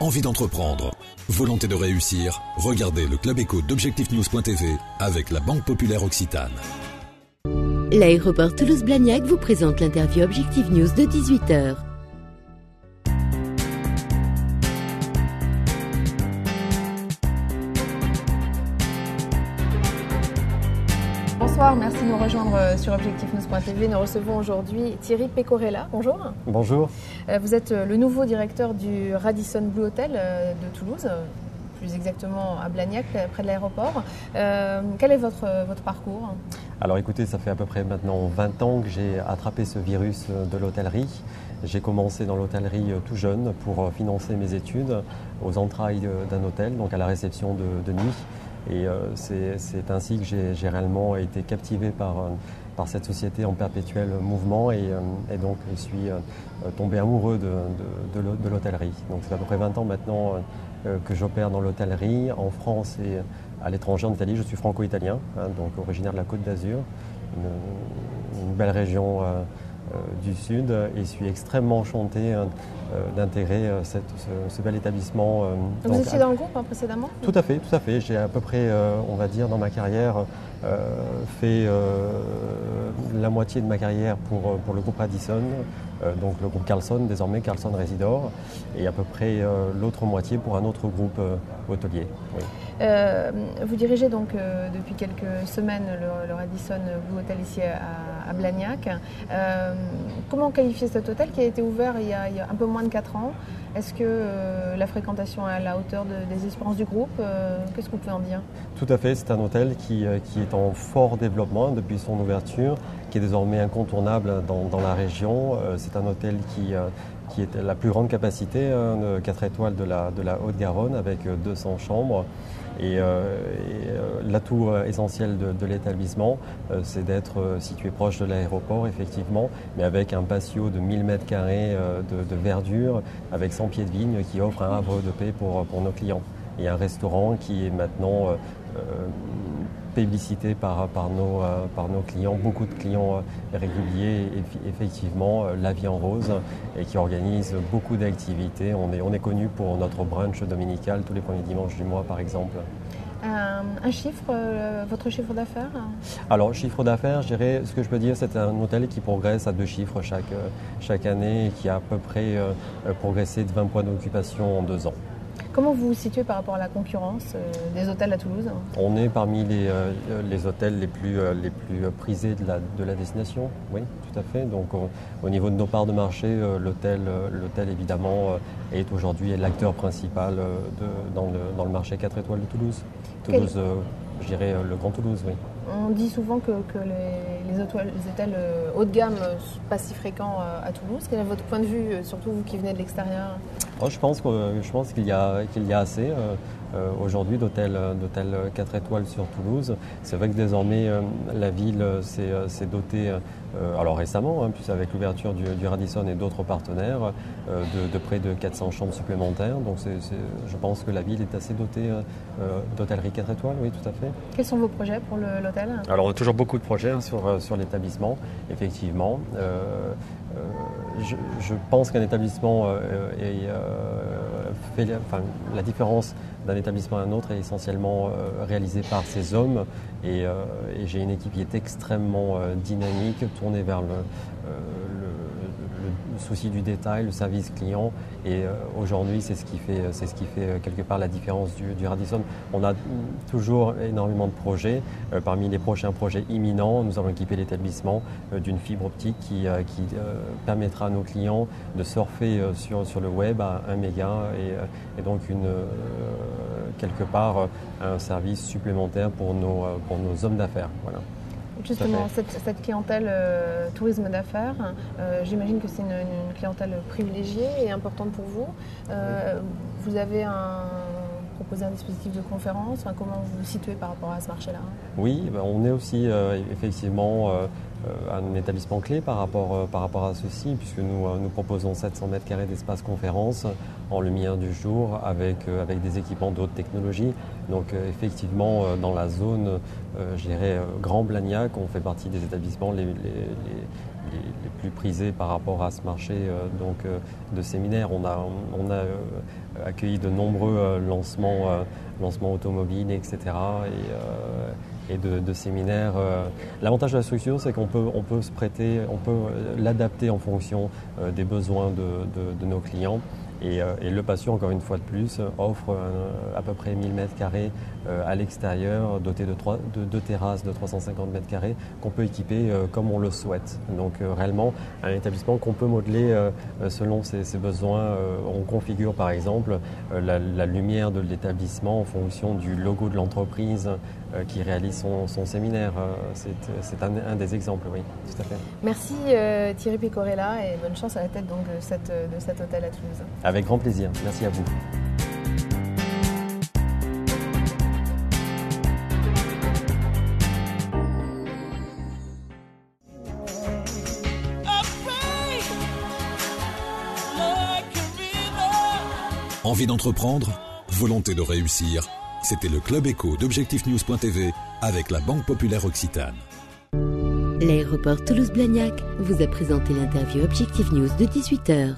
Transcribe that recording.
envie d'entreprendre, volonté de réussir, regardez le Club Éco d'Objectifnews.tv avec la Banque Populaire Occitane. L'aéroport Toulouse-Blagnac vous présente l'interview Objectif News de 18h. Bonsoir, merci de nous rejoindre sur Objectifnews.tv. Nous recevons aujourd'hui Thierry Pecorella. Bonjour. Bonjour. Vous êtes le nouveau directeur du Radisson Blu Hotel de Toulouse, plus exactement à Blagnac, près de l'aéroport. Quel est votre parcours ? Alors écoutez, ça fait à peu près maintenant 20 ans que j'ai attrapé ce virus de l'hôtellerie. J'ai commencé dans l'hôtellerie tout jeune pour financer mes études aux entrailles d'un hôtel, donc à la réception de nuit. Et c'est ainsi que j'ai réellement été captivé par cette société en perpétuel mouvement et donc je suis tombé amoureux de l'hôtellerie. Donc c'est à peu près 20 ans maintenant que j'opère dans l'hôtellerie en France et à l'étranger, en Italie. Je suis franco-italien, donc originaire de la Côte d'Azur, une belle région du Sud, et je suis extrêmement enchanté d'intégrer ce bel établissement. Vous étiez dans le groupe précédemment ? Tout à fait. J'ai à peu près, on va dire, dans ma carrière, fait la moitié de ma carrière pour le groupe Radisson, donc le groupe Carlson, désormais Carlson Residor, et à peu près l'autre moitié pour un autre groupe hôtelier. Oui. Vous dirigez donc depuis quelques semaines le Radisson Blu Hotel ici à Blagnac. Comment qualifier cet hôtel qui a été ouvert il y a un peu moins de 4 ans ? Est-ce que la fréquentation est à la hauteur des espérances du groupe ? Qu'est-ce que vous pouvez en dire ? Tout à fait, c'est un hôtel qui est en fort développement depuis son ouverture, qui est désormais incontournable dans la région. C'est un hôtel qui est la plus grande capacité, 4 étoiles de la Haute-Garonne, avec 200 chambres. Et l'atout essentiel de l'établissement, c'est d'être situé proche de l'aéroport, effectivement, mais avec un patio de 1000 m² de verdure, avec 100 pieds de vigne, qui offre un havre de paix pour nos clients. Et un restaurant qui est maintenant publicité par nos clients, beaucoup de clients réguliers, effectivement, La Vie en Rose, et qui organise beaucoup d'activités. On est connu pour notre brunch dominical tous les premiers dimanches du mois, par exemple. Un chiffre, votre chiffre d'affaires ? Alors, chiffre d'affaires, je dirais, ce que je peux dire, c'est un hôtel qui progresse à 2 chiffres chaque année et qui a à peu près progressé de 20 points d'occupation en 2 ans. Comment vous vous situez par rapport à la concurrence des hôtels à Toulouse ? On est parmi les hôtels les plus prisés de la destination, oui, tout à fait. Donc au niveau de nos parts de marché, l'hôtel évidemment est aujourd'hui l'acteur principal dans le marché 4 étoiles de Toulouse. Toulouse, je dirais le Grand Toulouse, oui. On dit souvent que les hôtels haut de gamme ne sont pas si fréquents à Toulouse. Quel est votre point de vue, surtout vous qui venez de l'extérieur ? Je pense qu'il y a assez aujourd'hui d'hôtels 4 étoiles sur Toulouse. C'est vrai que désormais la ville s'est dotée, alors récemment, puis avec l'ouverture du Radisson et d'autres partenaires, de près de 400 chambres supplémentaires. Donc je pense que la ville est assez dotée d'hôtellerie 4 étoiles, oui, tout à fait. Quels sont vos projets pour l'hôtel ? Alors on a toujours beaucoup de projets sur l'établissement, effectivement. Je pense qu'un établissement la différence d'un établissement à un autre est essentiellement réalisée par ses hommes et j'ai une équipe qui est extrêmement dynamique, tournée vers le souci du détail, le service client, et aujourd'hui c'est ce qui fait quelque part la différence du Radisson. On a toujours énormément de projets. Parmi les prochains projets imminents, nous allons équiper l'établissement d'une fibre optique qui permettra à nos clients de surfer sur le web à 1 méga et donc quelque part un service supplémentaire pour nos hommes d'affaires. Voilà. Justement, cette clientèle tourisme d'affaires, j'imagine que c'est une clientèle privilégiée et importante pour vous. Vous avez proposer un dispositif de conférence ? Comment vous vous situez par rapport à ce marché-là ? Oui, on est aussi effectivement un établissement clé par rapport à ceci, puisque nous proposons 700 mètres carrés d'espace conférence en lumière du jour avec des équipements de haute technologie. Donc effectivement, dans la zone, je dirais, Grand Blagnac, on fait partie des établissements les plus prisés par rapport à ce marché de séminaires. On a accueilli de nombreux lancements automobiles, etc. Et de séminaires. L'avantage de la structure, c'est qu'on peut se prêter, on peut l'adapter en fonction des besoins de nos clients. Et le patio, encore une fois de plus, offre à peu près 1000 mètres carrés à l'extérieur, doté de deux terrasses de 350 mètres carrés qu'on peut équiper comme on le souhaite. Donc réellement, un établissement qu'on peut modeler selon ses besoins. On configure par exemple la lumière de l'établissement en fonction du logo de l'entreprise qui réalise son séminaire. C'est un des exemples, oui, tout à fait. Merci Thierry Pecorella et bonne chance à la tête donc, de cet hôtel à Toulouse. Avec grand plaisir. Merci à vous. Envie d'entreprendre? Volonté de réussir? C'était le Club Éco d'Objectifnews.tv avec la Banque Populaire Occitane. L'aéroport Toulouse-Blagnac vous a présenté l'interview Objectif News de 18h.